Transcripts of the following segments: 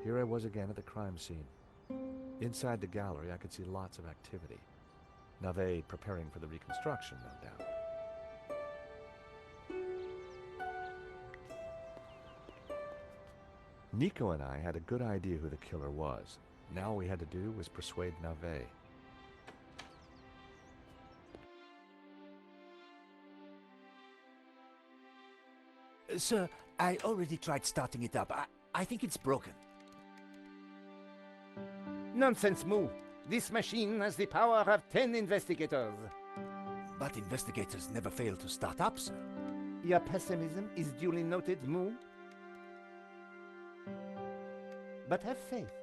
Here I was again at the crime scene. Inside the gallery, I could see lots of activity. Nave preparing for the reconstruction, no doubt. Nico and I had a good idea who the killer was. Now all we had to do was persuade Nave. Sir, I already tried starting it up. I think it's broken. Nonsense, Moo. This machine has the power of 10 investigators. But investigators never fail to start up, sir. Your pessimism is duly noted, Moo. But have faith.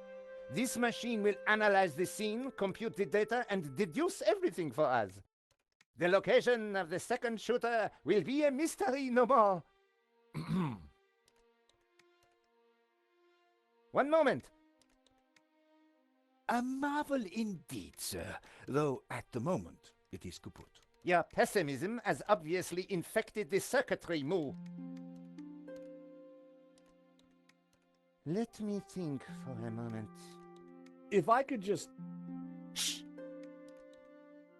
This machine will analyze the scene, compute the data, and deduce everything for us. The location of the second shooter will be a mystery no more. One moment. A marvel indeed, sir, though at the moment it is kaput. Your pessimism has obviously infected the circuitry, Moo. Let me think for a moment. If I could just... Shh!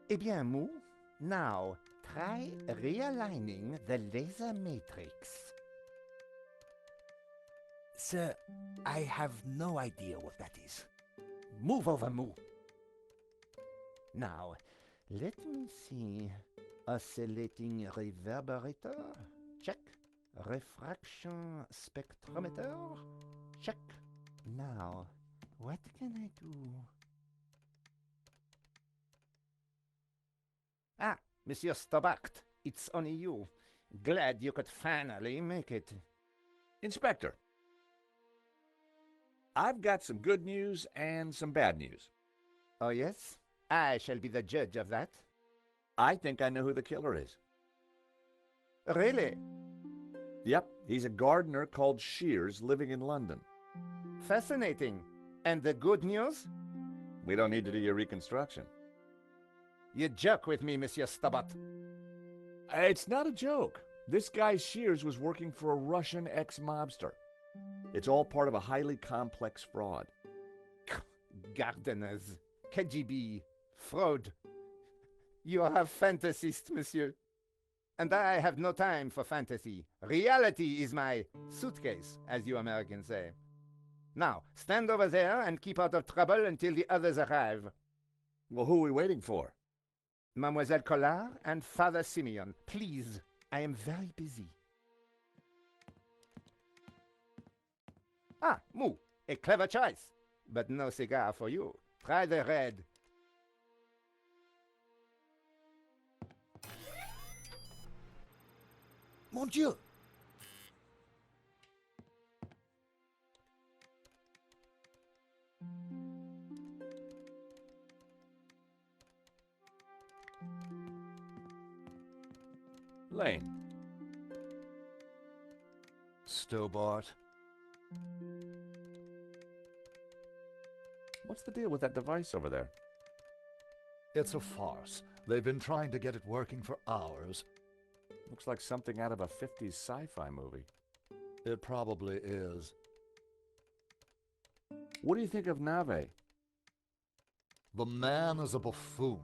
Eh bien, Moo, now try realigning the laser matrix. Sir, I have no idea what that is. Move over, Moo. Now, let me see. Oscillating reverberator? Check. Refraction spectrometer? Check. Now, what can I do? Ah, Monsieur Stobart, it's only you. Glad you could finally make it. Inspector, I've got some good news and some bad news. Oh, yes? I shall be the judge of that. I think I know who the killer is. Really? Yep, he's a gardener called Shears living in London. Fascinating. And the good news? We don't need to do your reconstruction. You joke with me, Monsieur Stobart. It's not a joke. This guy Shears was working for a Russian ex-mobster. It's all part of a highly complex fraud. Gardeners, KGB, fraud. You are a fantasist, monsieur. And I have no time for fantasy. Reality is my suitcase, as you Americans say. Now, stand over there and keep out of trouble until the others arrive. Well, who are we waiting for? Mademoiselle Collard and Father Simeon. Please, I am very busy. Ah, Moo, a clever choice. But no cigar for you. Try the red. Mon Dieu! Lane. Stobart. What's the deal with that device over there? It's a farce. They've been trying to get it working for hours. Looks like something out of a 50s sci-fi movie. It probably is. What do you think of Nave? The man is a buffoon.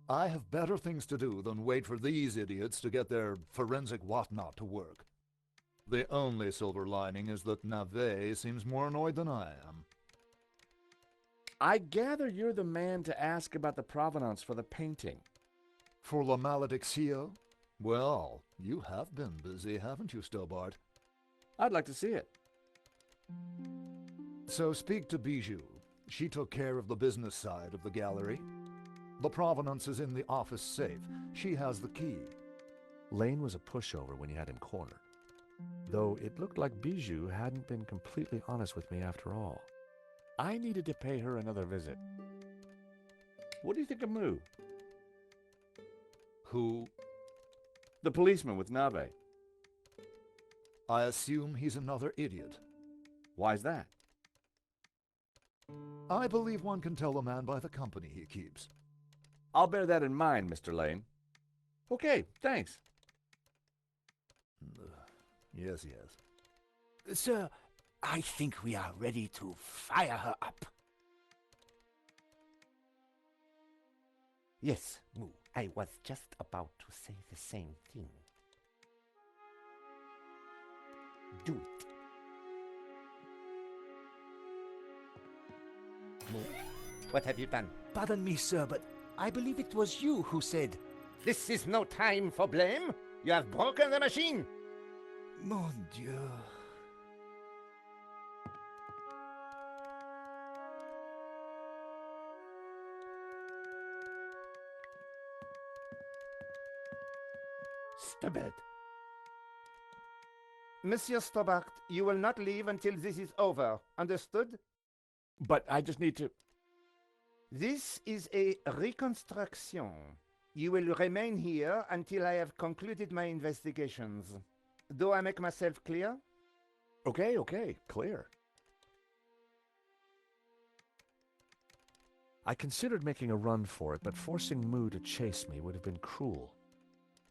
I have better things to do than wait for these idiots to get their forensic whatnot to work. The only silver lining is that Nave seems more annoyed than I am. I gather you're the man to ask about the provenance for the painting. For La Maledictio? Well, you have been busy, haven't you, Stobart? I'd like to see it. So speak to Bijou. She took care of the business side of the gallery. The provenance is in the office safe. She has the key. Lane was a pushover when you had him cornered. Though it looked like Bijou hadn't been completely honest with me after all. I needed to pay her another visit. What do you think of Moo? Who? The policeman with Nave. I assume he's another idiot. Why's that? I believe one can tell a man by the company he keeps. I'll bear that in mind, Mr. Lane. Okay, thanks. Yes, yes. Sir, I think we are ready to fire her up. Yes, Moo. I was just about to say the same thing. Do it. Moo, what have you done? Pardon me, sir, but I believe it was you who said... This is no time for blame. You have broken the machine. Mon Dieu. Stubborn. Monsieur Stobart, you will not leave until this is over. Understood? But I just need to... This is a reconstruction. You will remain here until I have concluded my investigations. Do I make myself clear? Okay, clear. I considered making a run for it, but forcing Moo to chase me would have been cruel.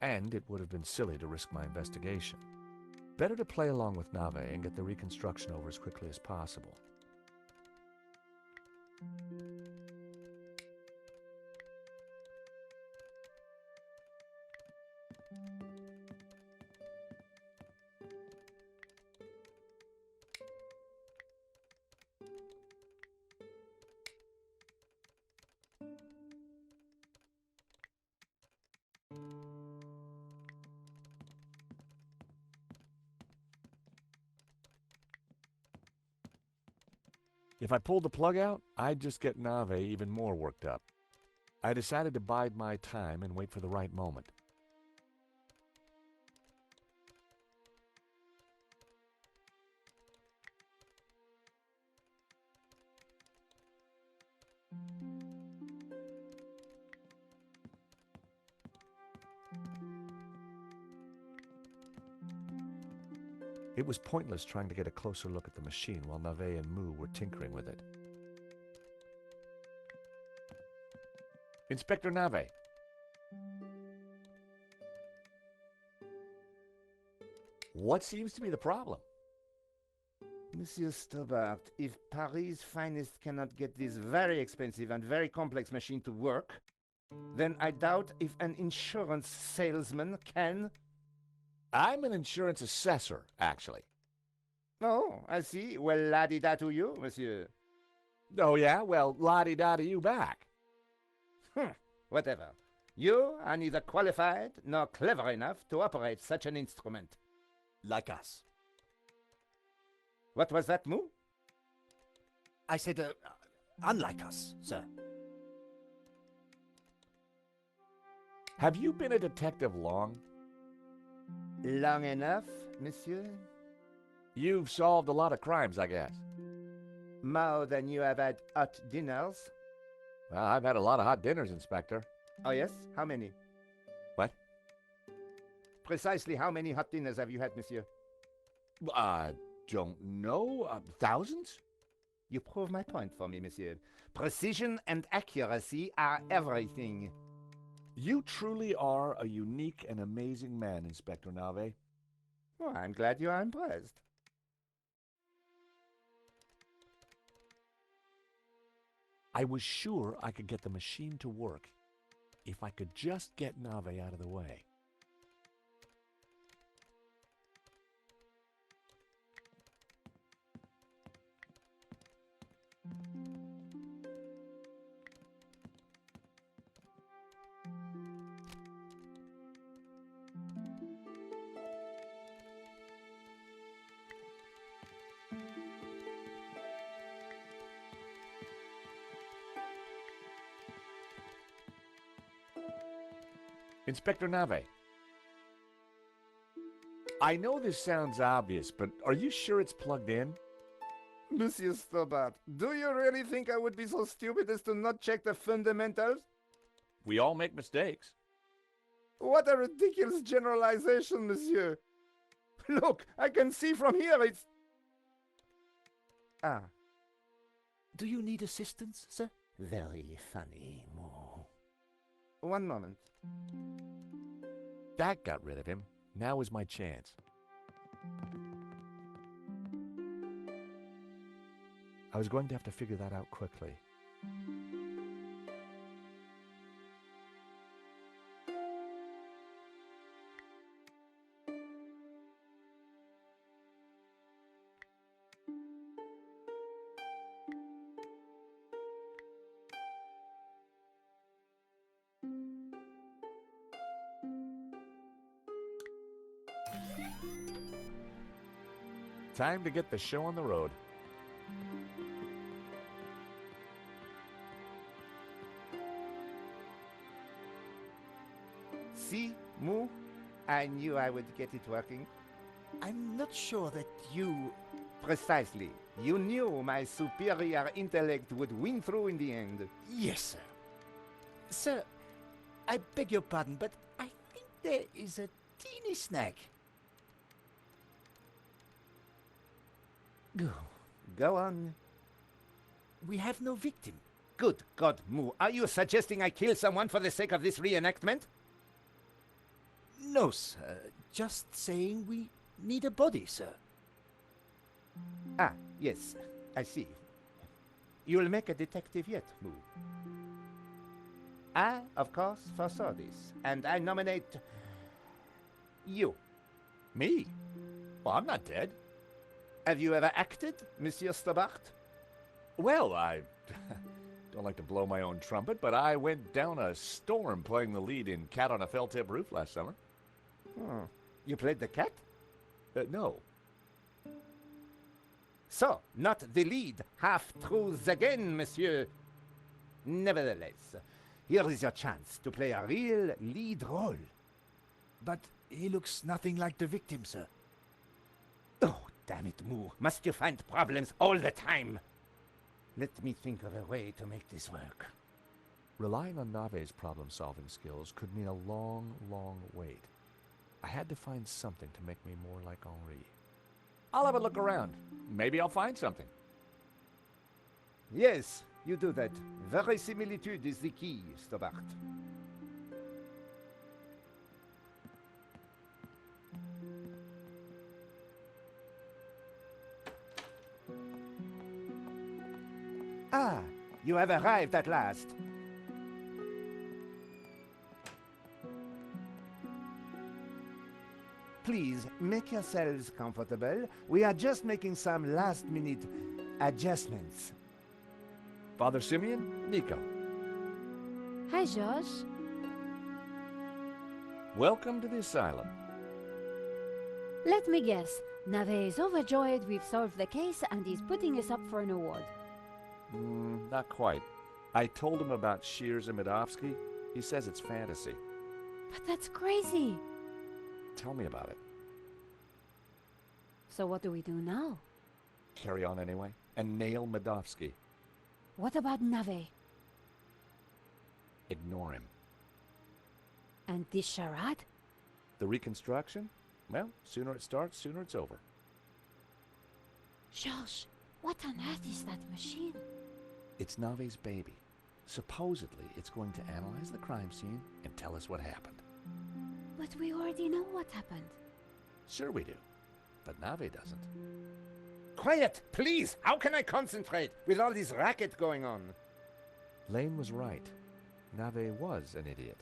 And it would have been silly to risk my investigation. Better to play along with Nave and get the reconstruction over as quickly as possible. If I pulled the plug out, I'd just get Nave even more worked up. I decided to bide my time and wait for the right moment. It was pointless trying to get a closer look at the machine while Nave and Moo were tinkering with it. Inspector Nave. What seems to be the problem? Monsieur Stobart, if Paris' finest cannot get this very expensive and very complex machine to work, then I doubt if an insurance salesman can... I'm an insurance assessor, actually. Oh, I see. Well, la-di-da to you, monsieur. Oh, yeah? Well, la-di-da to you back. Whatever. You are neither qualified nor clever enough to operate such an instrument. Like us. What was that, Moo? I said, unlike us, sir. Have you been a detective long? Long enough, monsieur? You've solved a lot of crimes, I guess. More than you have had hot dinners. Well, I've had a lot of hot dinners, Inspector. Oh, yes? How many? What? Precisely how many hot dinners have you had, monsieur? I don't know. Thousands? You prove my point for me, monsieur. Precision and accuracy are everything. You truly are a unique and amazing man, Inspector Nave. Oh, I'm glad you are impressed. I was sure I could get the machine to work if I could just get Nave out of the way. Inspector Nave. I know this sounds obvious, but are you sure it's plugged in? Monsieur Stobart, do you really think I would be so stupid as to not check the fundamentals? We all make mistakes. What a ridiculous generalization, monsieur. Look, I can see from here it's... Ah. Do you need assistance, sir? Very funny, Moo. One moment. That got rid of him. Now is my chance. I was going to have to figure that out quickly. Time to get the show on the road. See, Moo? I knew I would get it working. I'm not sure that you... Precisely. You knew my superior intellect would win through in the end. Yes, sir. Sir, I beg your pardon, but I think there is a teeny snag. Go on. We have no victim. Good God, Moo. Are you suggesting I kill someone for the sake of this reenactment? No, sir. Just saying we need a body, sir. Ah, yes. I see. You'll make a detective yet, Moo. I, of course, foresaw this, and I nominate... you. Me? Well, I'm not dead. Have you ever acted, Monsieur Stobart? Well, I don't like to blow my own trumpet, but I went down a storm playing the lead in Cat on a Felt-Tip Roof last summer. You played the cat? No. So, not the lead. Half-truths again, monsieur. Nevertheless, here is your chance to play a real lead role. But he looks nothing like the victim, sir. Oh, damn it, Moo. Must you find problems all the time? Let me think of a way to make this work. Relying on Nave's problem-solving skills could mean a long, long wait. I had to find something to make me more like Henri. I'll have a look around. Maybe I'll find something. Yes, you do that. Verisimilitude is the key, Stobart. Ah, you have arrived at last. Please, make yourselves comfortable. We are just making some last-minute adjustments. Father Simeon, Nico. Hi, George. Welcome to the asylum. Let me guess. Nave is overjoyed we've solved the case and he's putting us up for an award. Not quite. I told him about Shears and Medovsky. He says it's fantasy. But that's crazy. Tell me about it. So what do we do now? Carry on anyway, and nail Medovsky. What about Nave? Ignore him. And this charade? The reconstruction? Well, sooner it starts, sooner it's over. George, what on earth is that machine? It's Nave's baby. Supposedly, it's going to analyze the crime scene and tell us what happened. But we already know what happened. Sure we do, but Nave doesn't. Quiet, please! How can I concentrate with all this racket going on? Lane was right. Nave was an idiot.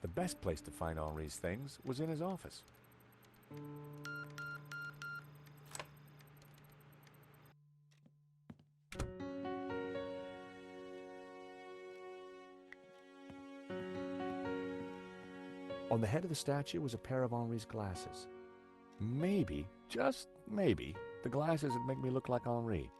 The best place to find Henri's things was in his office. On the head of the statue was a pair of Henri's glasses. Maybe, just maybe, the glasses would make me look like Henri.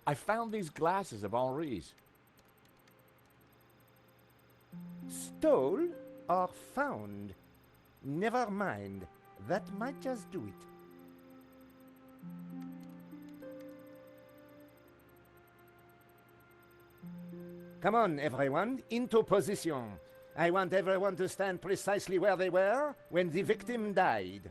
I found these glasses of Henri's. Stole or found? Never mind. That might just do it. Come on, everyone, into position. I want everyone to stand precisely where they were when the victim died.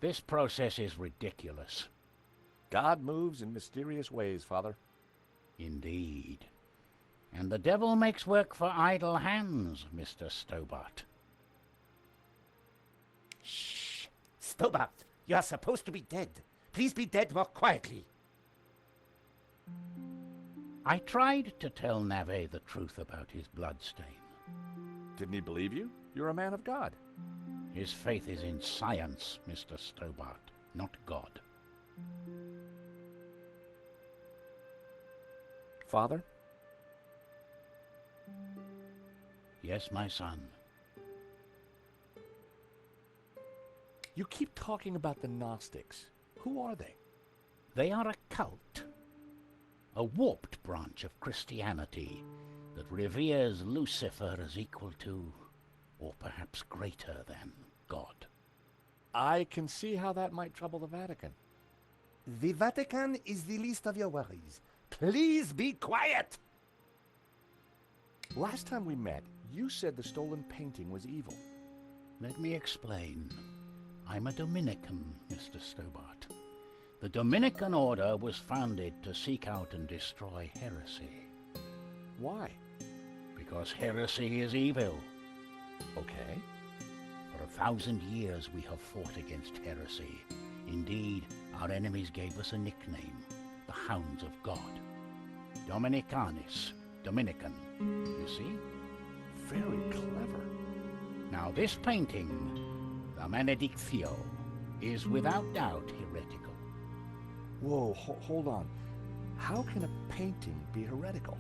This process is ridiculous. God moves in mysterious ways, Father. Indeed. And the devil makes work for idle hands, Mr. Stobart. Shh! Stobart, you are supposed to be dead. Please be dead more quietly. I tried to tell Navet the truth about his bloodstain. Didn't he believe you? You're a man of God. His faith is in science, Mr. Stobart, not God. Father? Yes, my son. You keep talking about the Gnostics. Who are they? They are a cult, a warped branch of Christianity that reveres Lucifer as equal to, or perhaps greater than, God. I can see how that might trouble the Vatican. The Vatican is the least of your worries. Please be quiet! Last time we met, you said the stolen painting was evil. Let me explain. I'm a Dominican, Mr. Stobart. The Dominican order was founded to seek out and destroy heresy. Why? Because heresy is evil. Okay. For 1,000 years we have fought against heresy. Indeed, our enemies gave us a nickname, the Hounds of God. Dominicanis, Dominican, you see? Very clever. Now this painting, the Benedictio, is without doubt heretical. Whoa, hold on. How can a painting be heretical?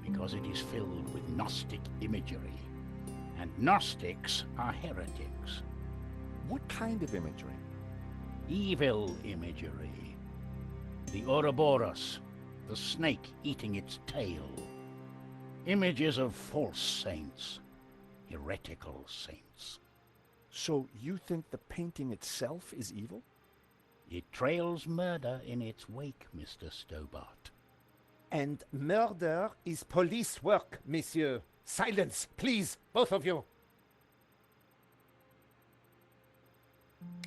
Because it is filled with Gnostic imagery. And Gnostics are heretics. What kind of imagery? Evil imagery. The Ouroboros, the snake eating its tail. Images of false saints, heretical saints. So you think the painting itself is evil? It trails murder in its wake, Mr. Stobart. And murder is police work, monsieur. Silence, please, both of you.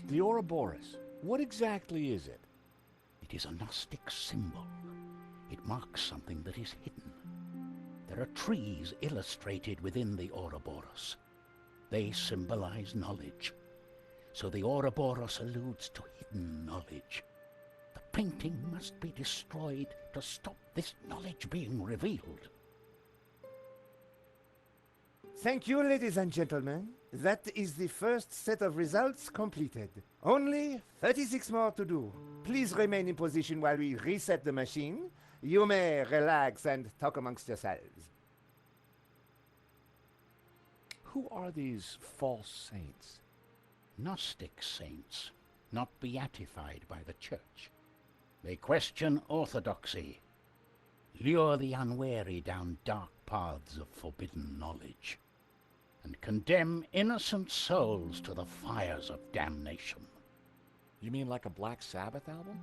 The Ouroboros. What exactly is it? It is a Gnostic symbol. It marks something that is hidden. There are trees illustrated within the Ouroboros. They symbolize knowledge. So the Ouroboros alludes to hidden knowledge. The painting must be destroyed to stop this knowledge being revealed. Thank you, ladies and gentlemen. That is the first set of results completed. Only 36 more to do. Please remain in position while we reset the machine. You may relax and talk amongst yourselves. Who are these false saints? Gnostic saints, not beatified by the Church. They question orthodoxy, lure the unwary down dark paths of forbidden knowledge, and condemn innocent souls to the fires of damnation. You mean like a Black Sabbath album?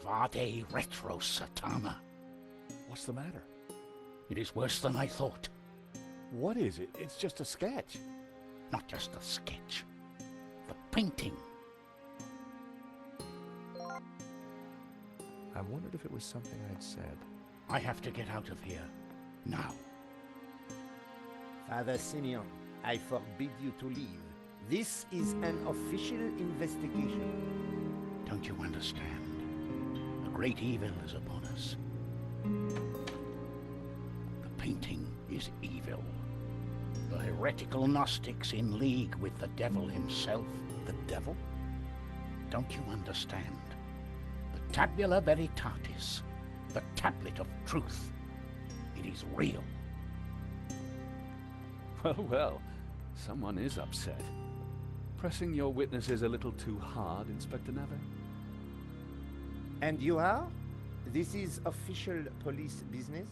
Vade retro satana. What's the matter? It is worse than I thought. What is it? It's just a sketch. Not just a sketch. The painting. I wondered if it was something I'd said. I have to get out of here. Now. Father Simeon, I forbid you to leave. This is an official investigation. Don't you understand? A great evil is upon us. The painting is evil. The heretical Gnostics in league with the devil himself. The devil? Don't you understand? The Tabula veritatis, the tablet of truth. It is real. Well, well, someone is upset. Pressing your witnesses a little too hard, Inspector Nave? And you are? This is official police business?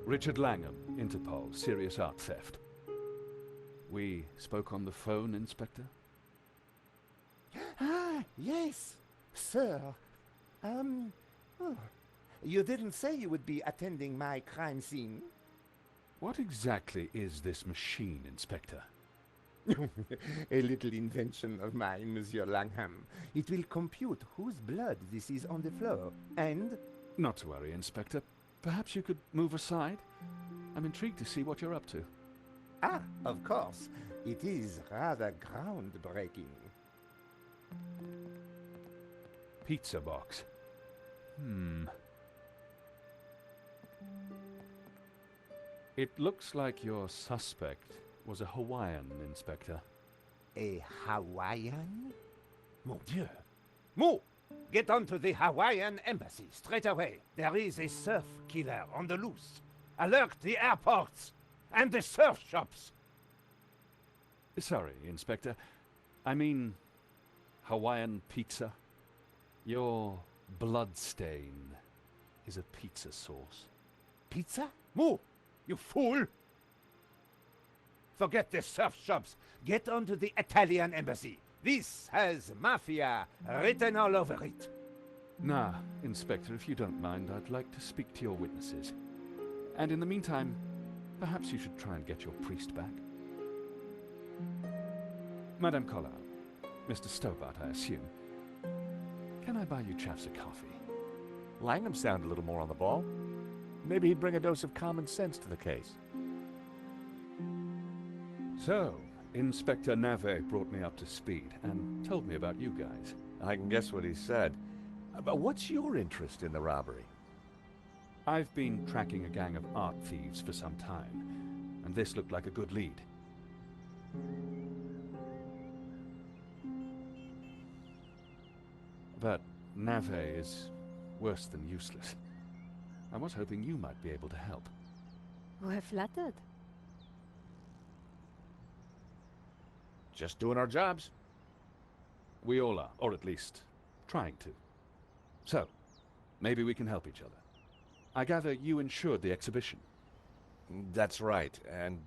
Richard Langham, Interpol, serious art theft. We spoke on the phone, Inspector? Ah, yes, sir. You didn't say you would be attending my crime scene. What exactly is this machine, Inspector? A little invention of mine, Monsieur Langham. It will compute whose blood this is on the floor, and... Not to worry, Inspector. Perhaps you could move aside? I'm intrigued to see what you're up to. Ah, of course. It is rather groundbreaking. Pizza box. It looks like your suspect was a Hawaiian, Inspector. A Hawaiian? Mon Dieu! Mo! Get on to the Hawaiian embassy straight away. There is a surf killer on the loose. Alert the airports and the surf shops. Sorry, Inspector. I mean, Hawaiian pizza. Your blood stain is a pizza sauce. Pizza? Mo! You fool! Forget the surf shops. Get on to the Italian embassy. This has mafia written all over it. Nah, Inspector, if you don't mind, I'd like to speak to your witnesses. And in the meantime, perhaps you should try and get your priest back. Madame Collard, Mr. Stobart, I assume. Can I buy you chaps a coffee? Langham sounded a little more on the ball. Maybe he'd bring a dose of common sense to the case. So, Inspector Nave brought me up to speed and told me about you guys. I can guess what he said. But what's your interest in the robbery? I've been tracking a gang of art thieves for some time, and this looked like a good lead. But Nave is worse than useless. I was hoping you might be able to help. We're flattered. Just doing our jobs. We all are, or at least trying to. So, maybe we can help each other. I gather you insured the exhibition. That's right, and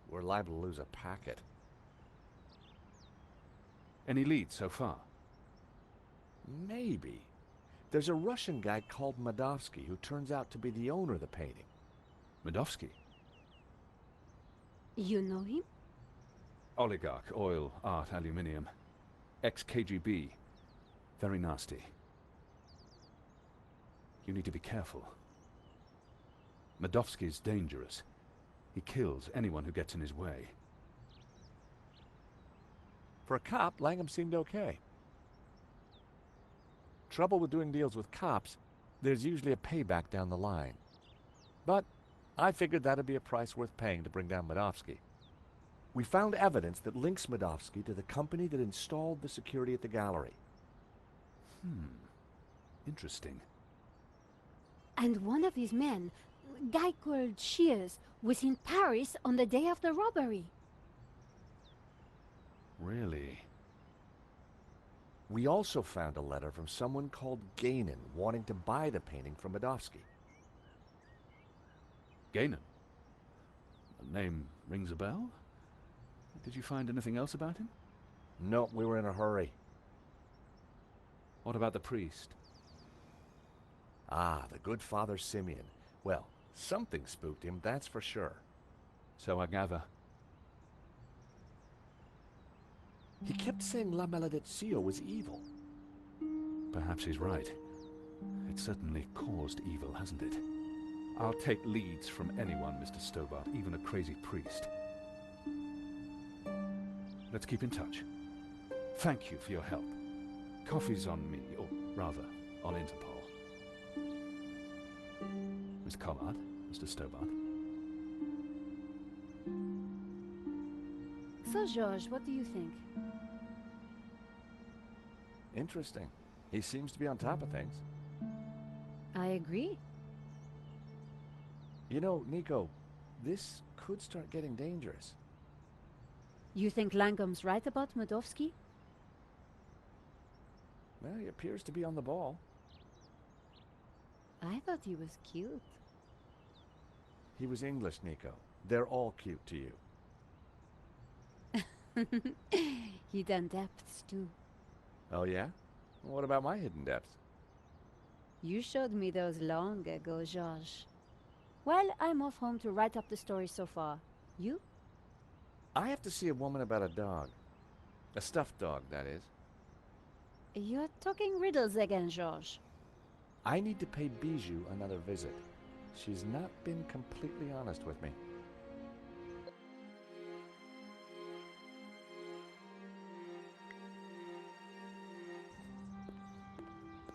we're liable to lose a packet. Any leads so far? Maybe. There's a Russian guy called Madovsky who turns out to be the owner of the painting. Madovsky? You know him? Oligarch, oil, art, aluminium. Ex-KGB. Very nasty. You need to be careful. Madovsky's dangerous. He kills anyone who gets in his way. For a cop, Langham seemed okay. Trouble with doing deals with cops, there's usually a payback down the line. But I figured that'd be a price worth paying to bring down Madovsky. We found evidence that links Madovsky to the company that installed the security at the gallery. Interesting. And one of his men, a guy called Shears, was in Paris on the day of the robbery. Really? We also found a letter from someone called Gainan wanting to buy the painting from Madovsky. Gainan? The name rings a bell? Did you find anything else about him? No, we were in a hurry. What about the priest? Ah, the good Father Simeon. Well, something spooked him, that's for sure. So I gather. He kept saying La Maledizio was evil. Perhaps he's right. It certainly caused evil, hasn't it? I'll take leads from anyone, Mr. Stobart, even a crazy priest. Let's keep in touch. Thank you for your help. Coffee's on me, or rather, on Interpol. Miss Collard, Mr. Stobart. So, George, what do you think? Interesting. He seems to be on top of things. I agree. You know, Nico, this could start getting dangerous. You think Langham's right about Mudovsky? Well, he appears to be on the ball. I thought he was cute. He was English, Nico. They're all cute to you. Hidden depths, too. Oh, yeah? Well, what about my hidden depths? You showed me those long ago, Georges. Well, I'm off home to write up the story so far. You? I have to see a woman about a dog. A stuffed dog, that is. You're talking riddles again, Georges. I need to pay Bijou another visit. She's not been completely honest with me.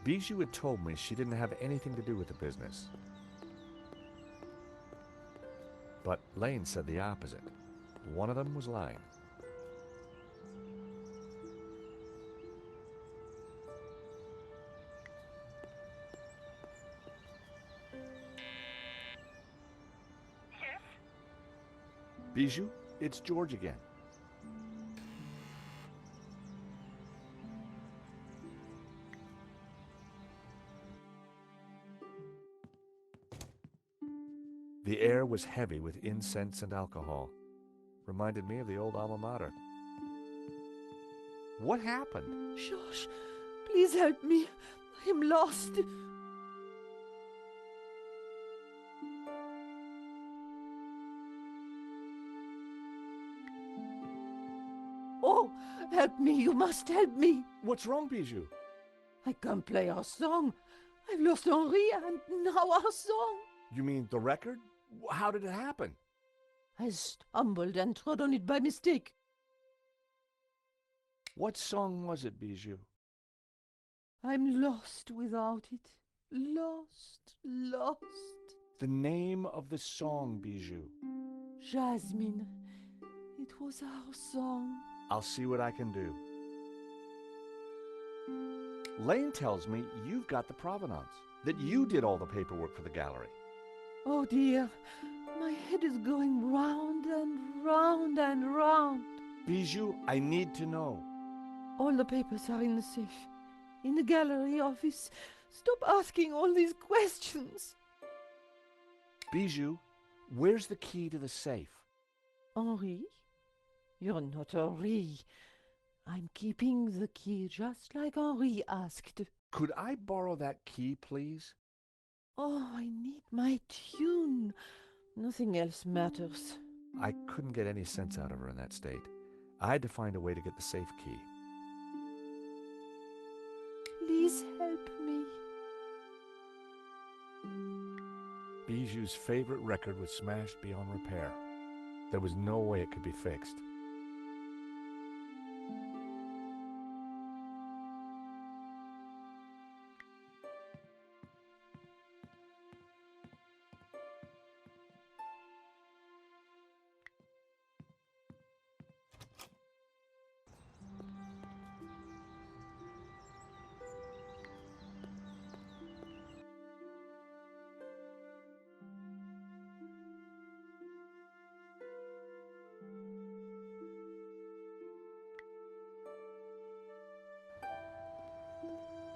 Bijou had told me she didn't have anything to do with the business. But Lane said the opposite. One of them was lying. Bijou, it's George again. The air was heavy with incense and alcohol. Reminded me of the old alma mater. What happened? George, please help me. I'm lost. Oh, help me. You must help me. What's wrong, Bijou? I can't play our song. I've lost Henri and now our song. You mean the record? How did it happen? I stumbled and trod on it by mistake. What song was it, Bijou? I'm lost without it. Lost, lost. The name of the song, Bijou. Jasmine. It was our song. I'll see what I can do. Lane tells me you've got the provenance, that you did all the paperwork for the gallery. Oh dear, my head is going round and round and round. Bijou, I need to know. All the papers are in the safe, in the gallery office. Stop asking all these questions. Bijou, where's the key to the safe? Henri? You're not Henri. I'm keeping the key just like Henri asked. Could I borrow that key, please? Oh, I need my tune. Nothing else matters. I couldn't get any sense out of her in that state. I had to find a way to get the safe key. Please help me. Bijou's favorite record was smashed beyond repair. There was no way it could be fixed.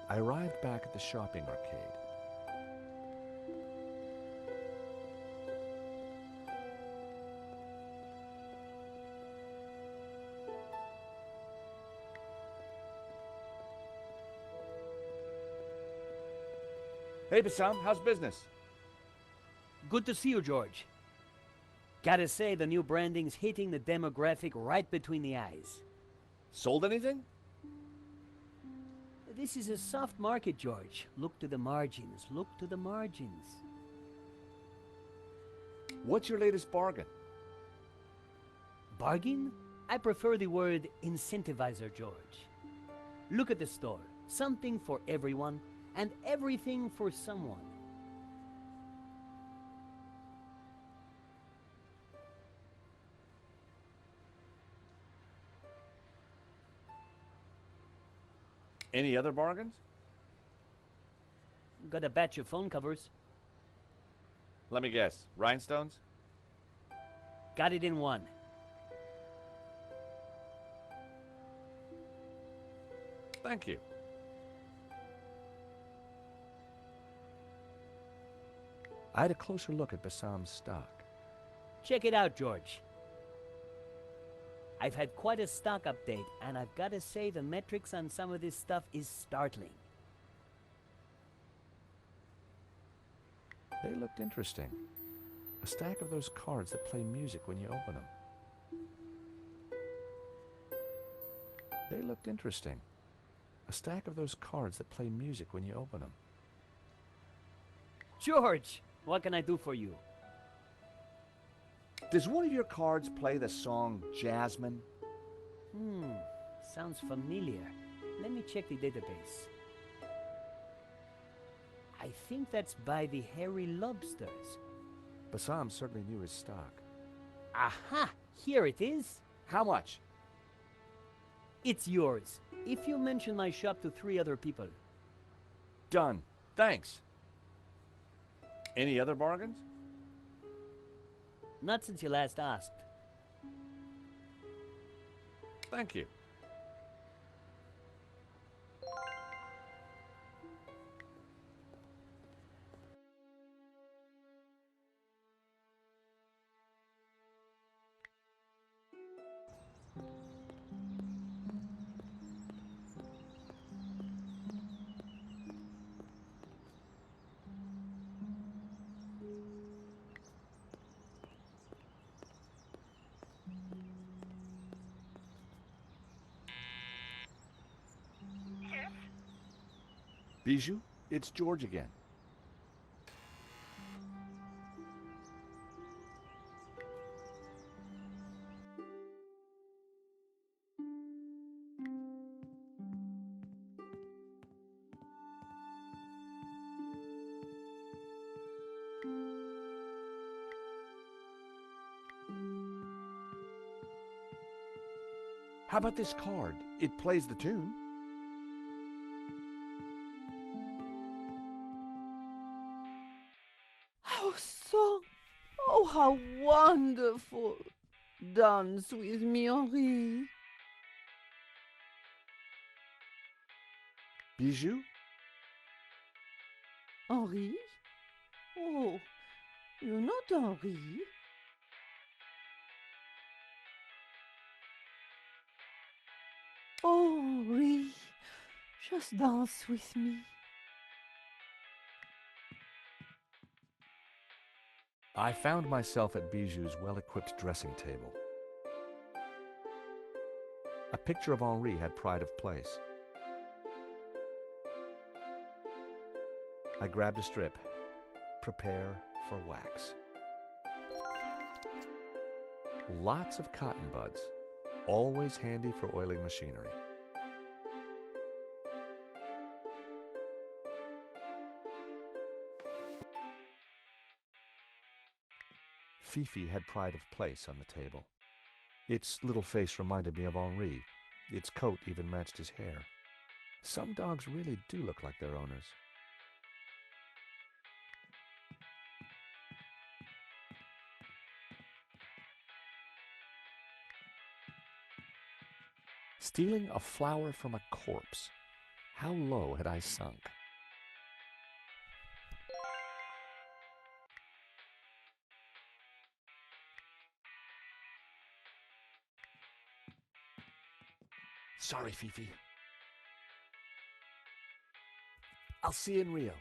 I arrived back at the shopping arcade. Hey, Bassam, how's business? Good to see you, George. Gotta say, the new branding's hitting the demographic right between the eyes. Sold anything? This is a soft market, George. Look to the margins. Look to the margins. What's your latest bargain? Bargain? I prefer the word incentivizer, George. Look at the store. Something for everyone, and everything for someone. Any other bargains? Got a batch of phone covers. Let me guess. Rhinestones? Got it in one. Thank you. I had a closer look at Bassam's stock. Check it out, George. I've had quite a stock update, and I've got to say the metrics on some of this stuff is startling. They looked interesting. A stack of those cards that play music when you open them. They looked interesting. A stack of those cards that play music when you open them. George, what can I do for you? Does one of your cards play the song Jasmine? Sounds familiar. Let me check the database. I think that's by the Hairy Lobsters. Bassam certainly knew his stock. Aha! Here it is. How much? It's yours, if you mention my shop to 3 other people. Done. Thanks. Any other bargains? Not since you last asked. Thank you. Bijou, it's George again. How about this card? It plays the tune. Oh, how wonderful! Dance with me, Henri. Bijou? Henri? Oh, you're not Henri. Oh, Henri, just dance with me. I found myself at Bijou's well-equipped dressing table. A picture of Henri had pride of place. I grabbed a strip. Prepare for wax. Lots of cotton buds, always handy for oiling machinery. Fifi had pride of place on the table. Its little face reminded me of Henri. Its coat even matched his hair. Some dogs really do look like their owners. Stealing a flower from a corpse. How low had I sunk? Sorry, Fifi. I'll see you in Rio.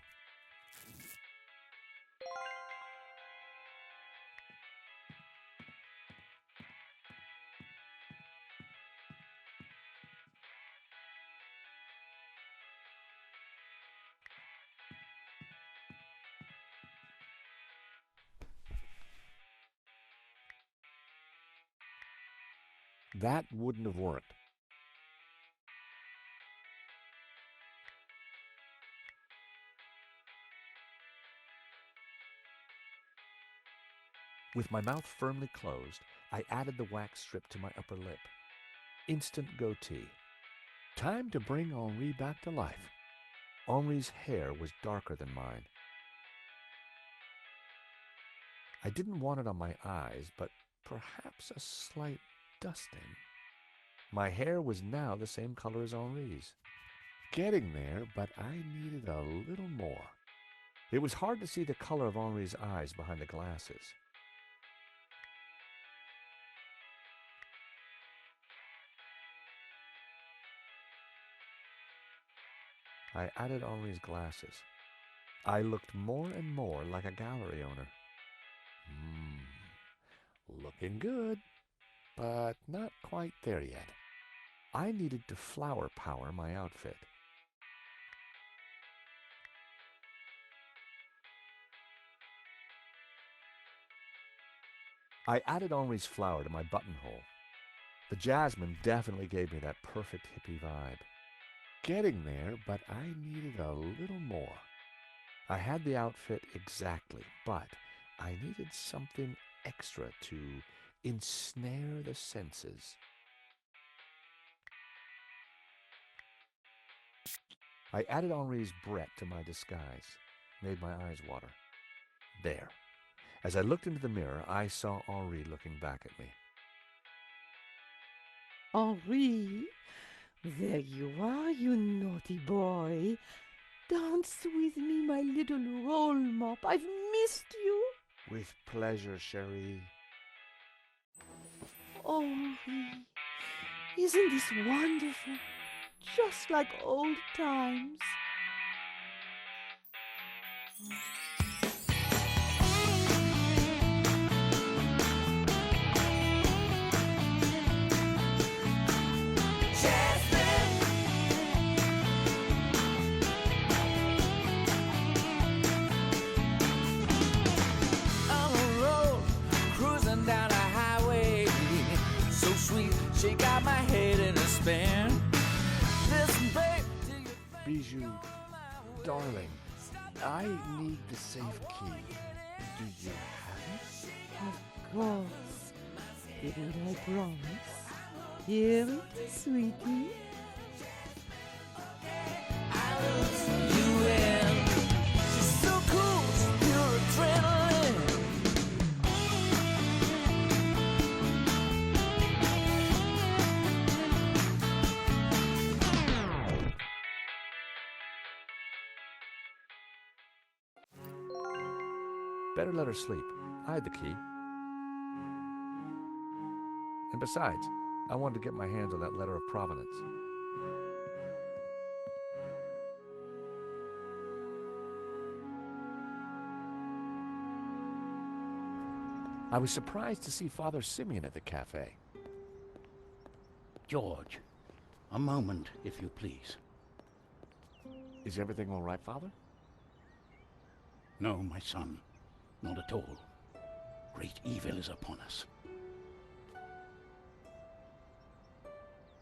That wouldn't have worked. With my mouth firmly closed, I added the wax strip to my upper lip. Instant goatee. Time to bring Henri back to life. Henri's hair was darker than mine. I didn't want it on my eyes, but perhaps a slight dusting. My hair was now the same color as Henri's. Getting there, but I needed a little more. It was hard to see the color of Henri's eyes behind the glasses. I added Henri's glasses. I looked more and more like a gallery owner. Looking good, but not quite there yet. I needed to flower power my outfit. I added Henri's flower to my buttonhole. The jasmine definitely gave me that perfect hippie vibe. Getting there, but I needed a little more. I had the outfit exactly, but I needed something extra to ensnare the senses. I added Henri's Brett to my disguise, made my eyes water. There. As I looked into the mirror, I saw Henri looking back at me. Henri, there you are, you naughty boy. Dance with me, my little roll mop. I've missed you. With pleasure, chérie. Oh, Henri, isn't this wonderful? Just like old times. She got my head in a spin. Listen, babe, Bijou, darling, I need the safe key. Do you have it? Of course. Didn't I promise? Here it is, sweetie. you in. She's so cool, she's pure adrenaline. Better let her sleep. I had the key. And besides, I wanted to get my hands on that letter of provenance. I was surprised to see Father Simeon at the cafe. George, a moment, if you please. Is everything all right, Father? No, my son, not at all. Great evil is upon us.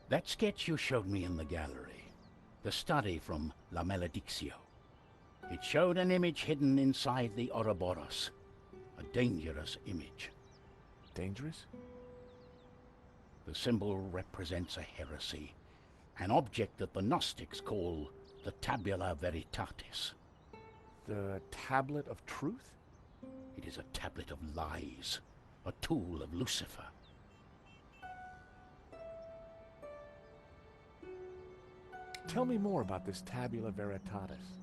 That sketch you showed me in the gallery, the study from La Maledictio, it showed an image hidden inside the Ouroboros, a dangerous image. Dangerous? The symbol represents a heresy, an object that the Gnostics call the Tabula Veritatis. The Tablet of Truth? It is a tablet of lies, a tool of Lucifer. Tell me more about this Tabula Veritatis.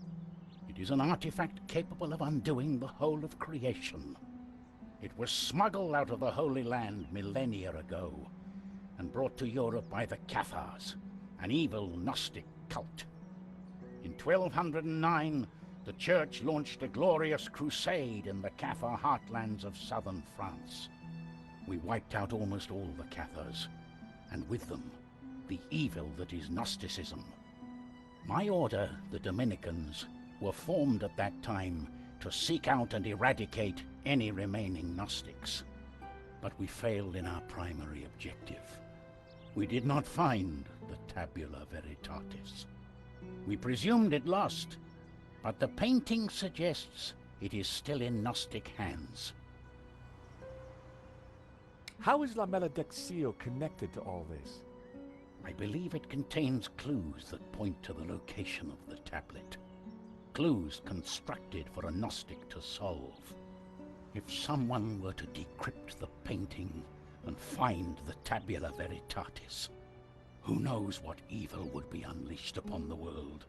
It is an artifact capable of undoing the whole of creation. It was smuggled out of the Holy Land millennia ago and brought to Europe by the Cathars, an evil Gnostic cult. In 1209, the Church launched a glorious crusade in the Cathar heartlands of southern France. We wiped out almost all the Cathars, and with them, the evil that is Gnosticism. My order, the Dominicans, were formed at that time to seek out and eradicate any remaining Gnostics. But we failed in our primary objective. We did not find the Tabula Veritatis. We presumed it lost, but the painting suggests it is still in Gnostic hands. How is La Maledictio connected to all this? I believe it contains clues that point to the location of the tablet. Clues constructed for a Gnostic to solve. If someone were to decrypt the painting and find the Tabula Veritatis, who knows what evil would be unleashed upon the world?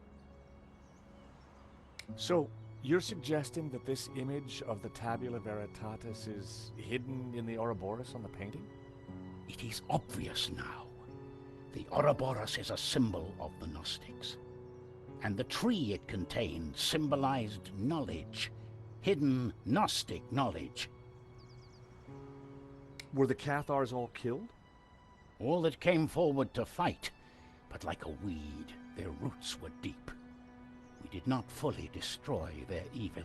So, you're suggesting that this image of the Tabula Veritatis is hidden in the Ouroboros on the painting? It is obvious now. The Ouroboros is a symbol of the Gnostics, and the tree it contained symbolized knowledge, hidden Gnostic knowledge. Were the Cathars all killed? All that came forward to fight, but like a weed, their roots were deep. We did not fully destroy their evil.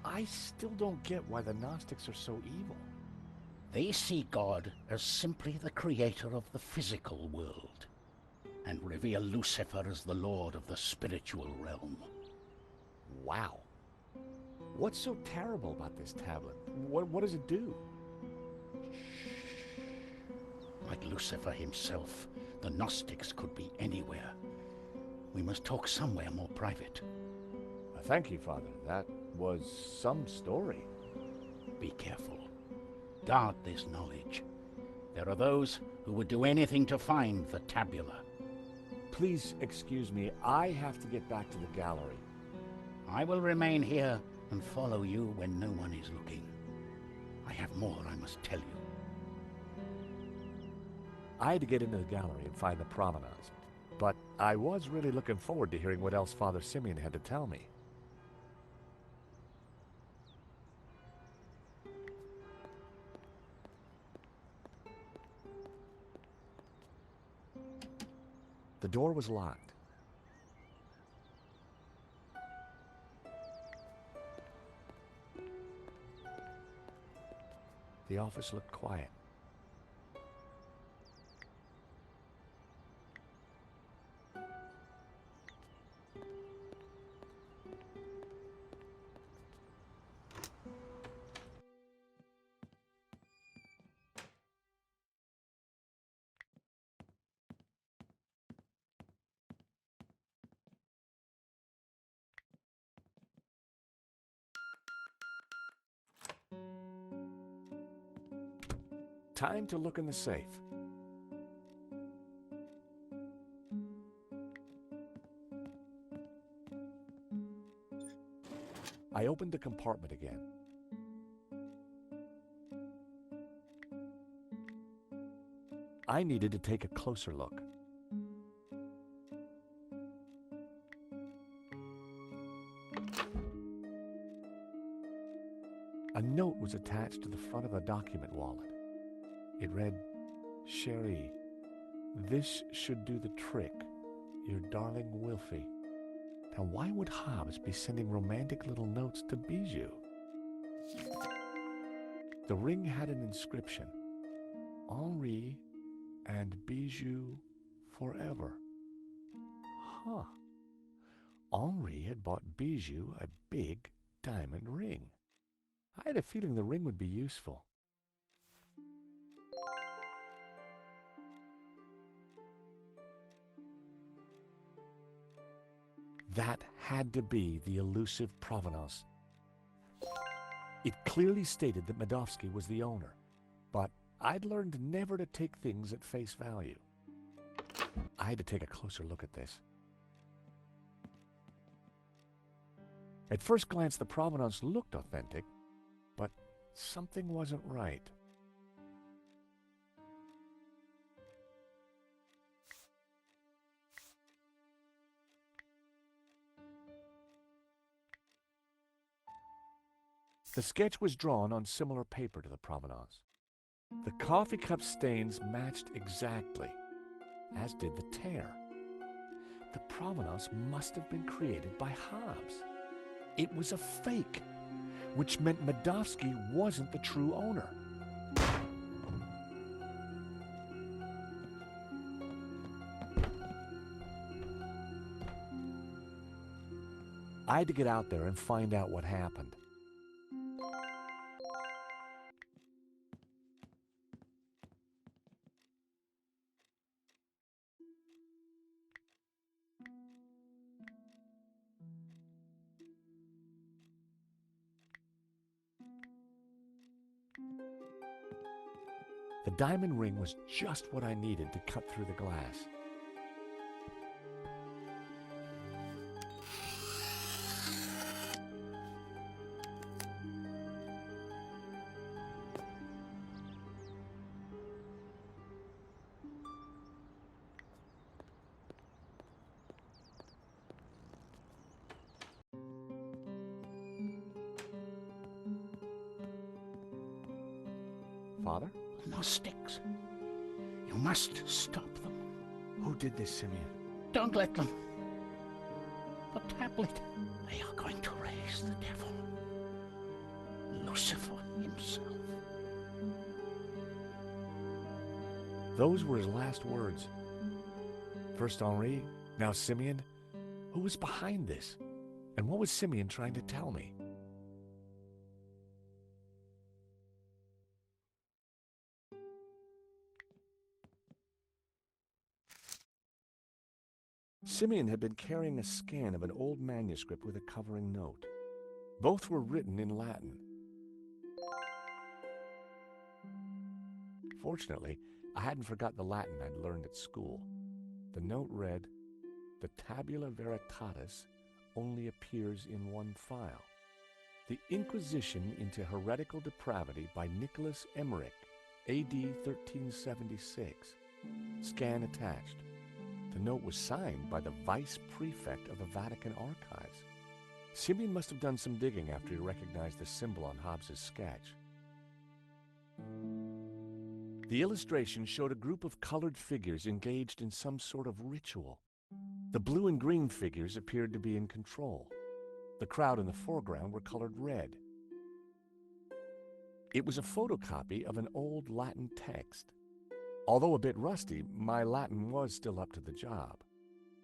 I still don't get why the Gnostics are so evil. They see God as simply the creator of the physical world, and revere Lucifer as the lord of the spiritual realm. Wow. What's so terrible about this tablet? What does it do? Like Lucifer himself, the Gnostics could be anywhere. We must talk somewhere more private. Thank you, Father. That was some story. Be careful. Guard this knowledge. There are those who would do anything to find the tabula. Please excuse me. I have to get back to the gallery. I will remain here and follow you when no one is looking. I have more I must tell you. I had to get into the gallery and find the provenance, but I was really looking forward to hearing what else Father Simeon had to tell me. The door was locked. The office looked quiet. Time to look in the safe. I opened the compartment again. I needed to take a closer look. A note was attached to the front of a document wallet. It read, "Cherie, this should do the trick. Your darling Wilfie." Now, why would Hobbs be sending romantic little notes to Bijou? The ring had an inscription, "Henri and Bijou forever." Huh. Henri had bought Bijou a big diamond ring. I had a feeling the ring would be useful. That had to be the elusive provenance. It clearly stated that Medovsky was the owner, but I'd learned never to take things at face value. I had to take a closer look at this. At first glance, the provenance looked authentic, but something wasn't right. The sketch was drawn on similar paper to the provenance. The coffee cup stains matched exactly, as did the tear. The provenance must have been created by Hobbs. It was a fake, which meant Medovsky wasn't the true owner. I had to get out there and find out what happened. The diamond ring was just what I needed to cut through the glass. Father? Gnostics. You must stop them. Who did this, Simeon? Don't let them. The tablet. They are going to raise the devil. Lucifer himself. Those were his last words. First Henri, now Simeon. Who was behind this? And what was Simeon trying to tell me? Simeon had been carrying a scan of an old manuscript with a covering note. Both were written in Latin. Fortunately, I hadn't forgot the Latin I'd learned at school. The note read, "The tabula veritatis only appears in one file. The Inquisition into Heretical Depravity by Nicholas Emmerich, A.D. 1376. Scan attached." The note was signed by the vice prefect of the Vatican Archives. Simeon must have done some digging after he recognized the symbol on Hobbes's sketch. The illustration showed a group of colored figures engaged in some sort of ritual. The blue and green figures appeared to be in control. The crowd in the foreground were colored red. It was a photocopy of an old Latin text. Although a bit rusty, my Latin was still up to the job.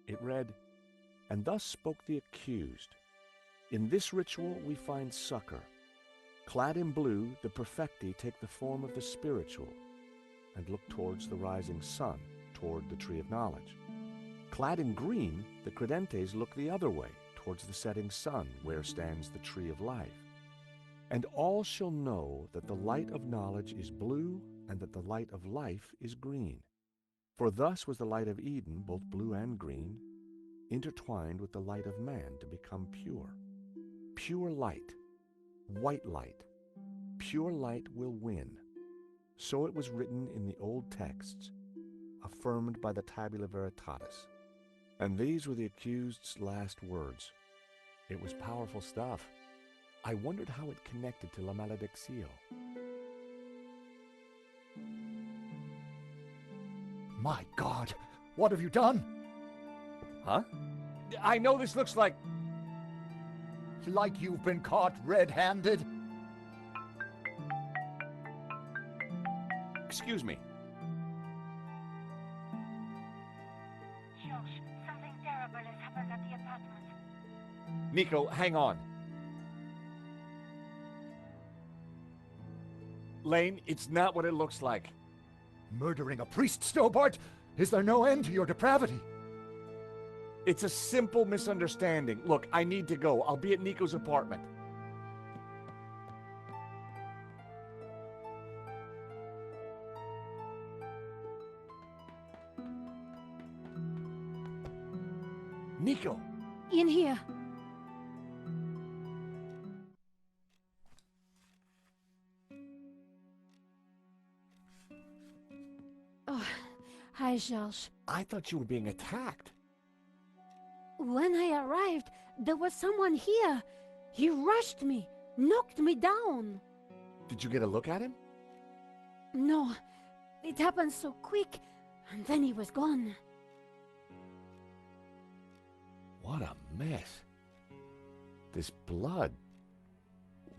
It read, "And thus spoke the accused. In this ritual we find succor. Clad in blue, the perfecti take the form of the spiritual and look towards the rising sun, toward the tree of knowledge. Clad in green, the credentes look the other way, towards the setting sun, where stands the tree of life. And all shall know that the light of knowledge is blue, and that the light of life is green. For thus was the light of Eden, both blue and green, intertwined with the light of man to become pure. Pure light, white light, pure light will win." So it was written in the old texts, affirmed by the tabula veritatis. And these were the accused's last words. It was powerful stuff. I wondered how it connected to La Maledictio. My God, what have you done? Huh? I know this looks like... Like you've been caught red-handed? Excuse me. Josh, something terrible has happened at the apartment. Nico, hang on. Lane, it's not what it looks like. Murdering a priest, Stobart? Is there no end to your depravity? It's a simple misunderstanding. Look, I need to go. I'll be at Nico's apartment. Nico! In here. Oh, hi, Georges. I thought you were being attacked. When I arrived, there was someone here. He rushed me, knocked me down. Did you get a look at him? No, it happened so quick, and then he was gone. What a mess. This blood.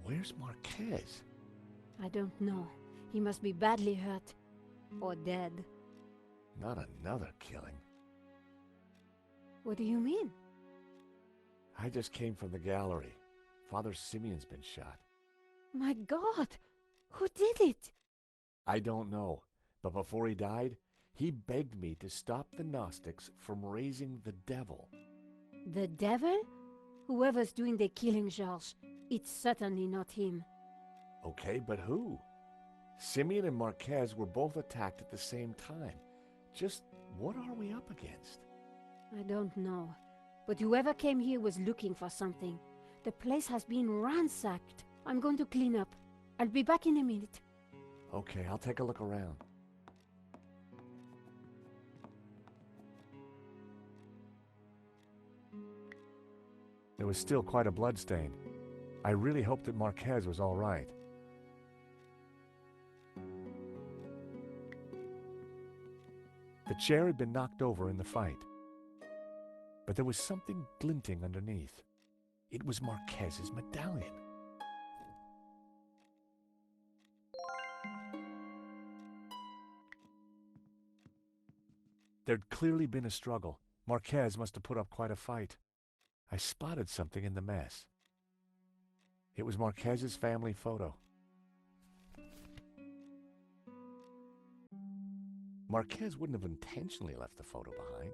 Where's Marquez? I don't know. He must be badly hurt. Or dead. Not another killing. What do you mean? I just came from the gallery. Father Simeon's been shot. My God! Who did it? I don't know, but before he died, he begged me to stop the Gnostics from raising the devil. The devil? Whoever's doing the killing, Georges. It's certainly not him. Okay, but who? Simeon and Marquez were both attacked at the same time. Just what are we up against? I don't know. But whoever came here was looking for something. The place has been ransacked. I'm going to clean up. I'll be back in a minute. Okay, I'll take a look around. There was still quite a bloodstain. I really hoped that Marquez was all right. The chair had been knocked over in the fight. But there was something glinting underneath. It was Marquez's medallion. There'd clearly been a struggle. Marquez must have put up quite a fight. I spotted something in the mess. It was Marquez's family photo. Marquez wouldn't have intentionally left the photo behind.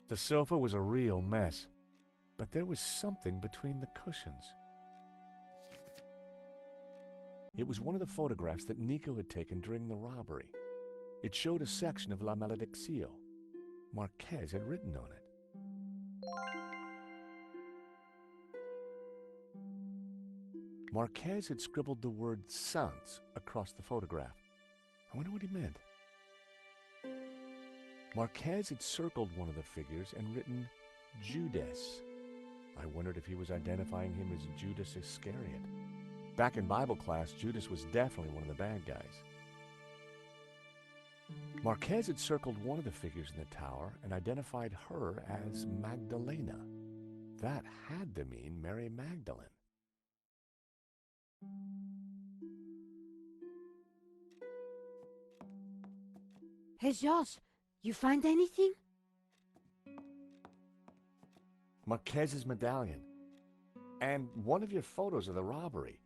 The sofa was a real mess, but there was something between the cushions. It was one of the photographs that Nico had taken during the robbery. It showed a section of La Malediccio. Marquez had written on it. Marquez had scribbled the word Sans across the photograph. I wonder what he meant. Marquez had circled one of the figures and written Judas. I wondered if he was identifying him as Judas Iscariot. Back in Bible class, Judas was definitely one of the bad guys. Marquez had circled one of the figures in the tower and identified her as Magdalena. That had to mean Mary Magdalene. Hey, George, you find anything? Marquez's medallion. And one of your photos of the robbery.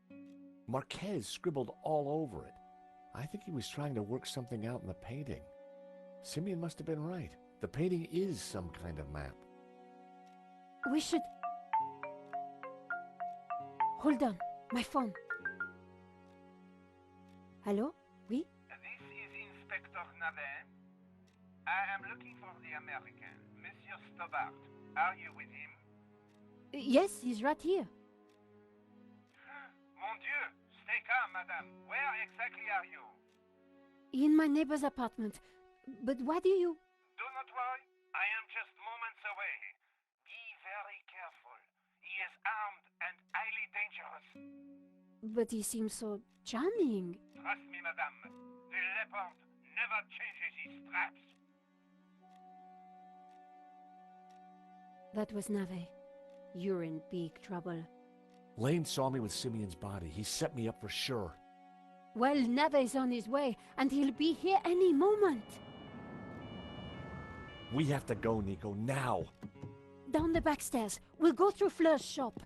Marquez scribbled all over it. I think he was trying to work something out in the painting. Simeon must have been right. The painting is some kind of map. We should... Hold on, my phone. Hello? Oui? This is Inspector Navet. I am looking for the American, Monsieur Stobart. Are you with him? Yes, he's right here. Mon Dieu! Stay calm, madame. Where exactly are you? In my neighbor's apartment. But why do you... Do not worry. I am just moments away. Be very careful. He is armed and highly dangerous. But he seems so charming. Trust me, madame. The leopard never changes his straps. That was Nave. You're in big trouble. Lane saw me with Simeon's body. He set me up for sure. Well, Nave's on his way, and he'll be here any moment. We have to go, Nico, now. Down the back stairs. We'll go through Fleur's shop.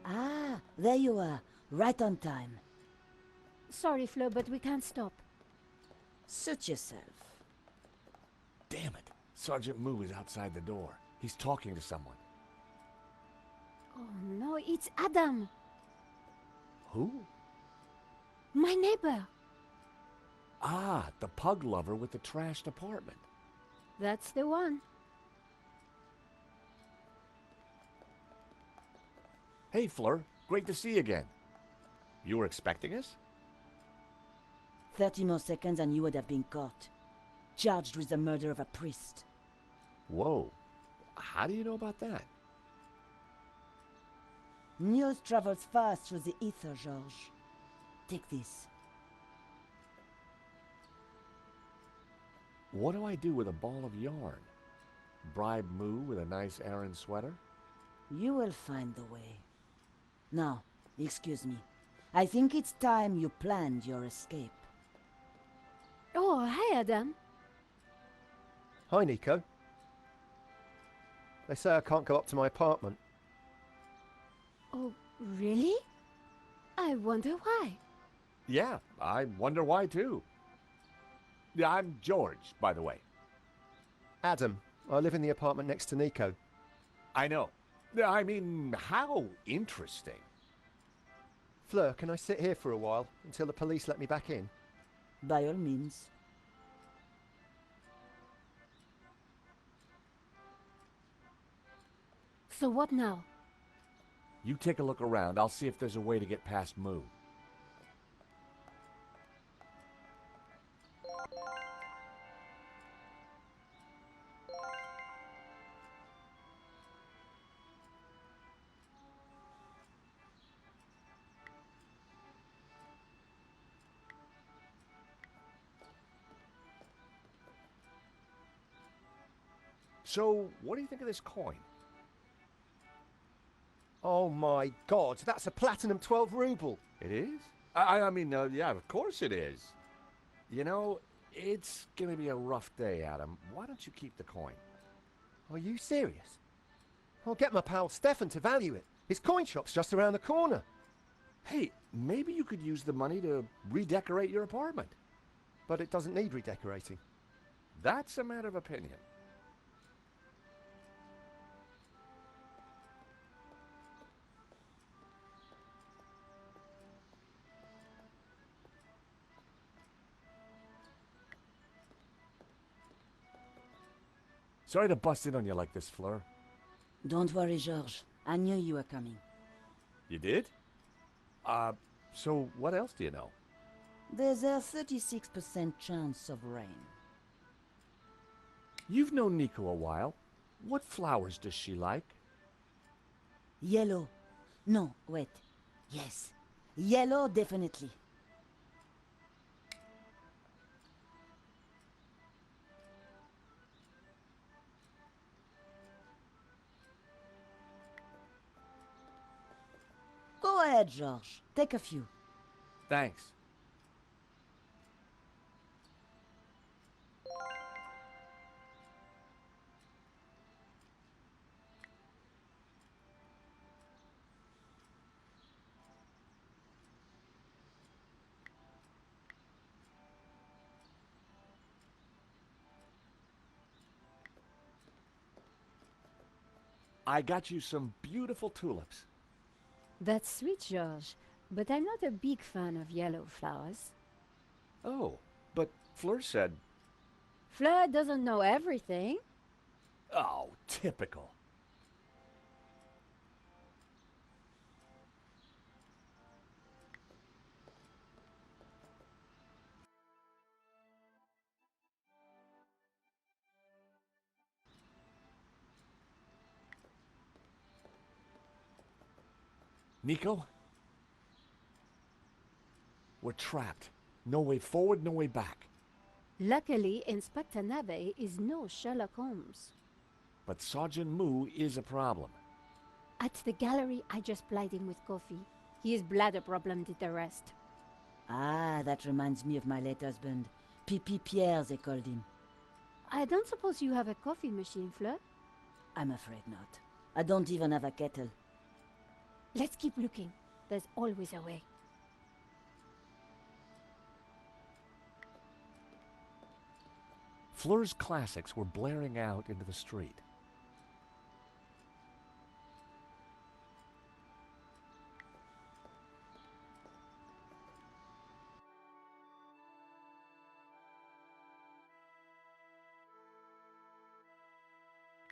Ah, there you are. Right on time. Sorry, Fleur, but we can't stop. Suit yourself. Damn it. Sergeant Moo is outside the door. He's talking to someone. Oh no, it's Adam. Who? My neighbor. Ah, the pug lover with the trashed apartment. That's the one. Hey, Fleur. Great to see you again. You were expecting us? 30 more seconds and you would have been caught. Charged with the murder of a priest. Whoa. How do you know about that? News travels fast through the ether, Georges. Take this. What do I do with a ball of yarn? Bribe Moo with a nice Aran sweater? You will find the way. Now, excuse me. I think it's time you planned your escape. Oh, hi, Adam. Hi, Nico. They say I can't go up to my apartment. Oh, really? I wonder why. Yeah, I wonder why too. Yeah, I'm George, by the way. Adam, I live in the apartment next to Nico. I know. I mean, how interesting. Fleur, can I sit here for a while until the police let me back in? By all means. So what now? You take a look around. I'll see if there's a way to get past Moo. So, what do you think of this coin? Oh my god, that's a platinum 12 ruble. It is? I mean, yeah, of course it is. You know, it's gonna be a rough day, Adam. Why don't you keep the coin? Are you serious? I'll get my pal Stefan to value it. His coin shop's just around the corner. Hey, maybe you could use the money to redecorate your apartment. But it doesn't need redecorating. That's a matter of opinion. Sorry to bust in on you like this, Fleur. Don't worry, George. I knew you were coming. You did? So what else do you know? There's a 36% chance of rain. You've known Nico a while. What flowers does she like? Yellow. No, wait. Yes. Yellow, definitely. Go ahead, George. Take a few. Thanks. I got you some beautiful tulips. That's sweet, George, but I'm not a big fan of yellow flowers. Oh, but Fleur said... Fleur doesn't know everything. Oh, typical. Nico? We're trapped. No way forward, no way back. Luckily, Inspector Nave is no Sherlock Holmes. But Sergeant Moo is a problem. At the gallery, I just plied him with coffee. His bladder problem did the rest. Ah, that reminds me of my late husband. Pipi Pierre, they called him. I don't suppose you have a coffee machine, Fleur? I'm afraid not. I don't even have a kettle. Let's keep looking. There's always a way. Fleur's classics were blaring out into the street.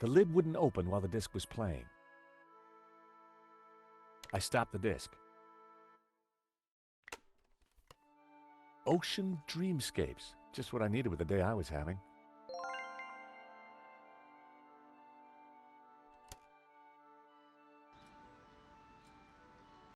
The lid wouldn't open while the disc was playing. I stopped the disc. Ocean Dreamscapes. Just what I needed with the day I was having.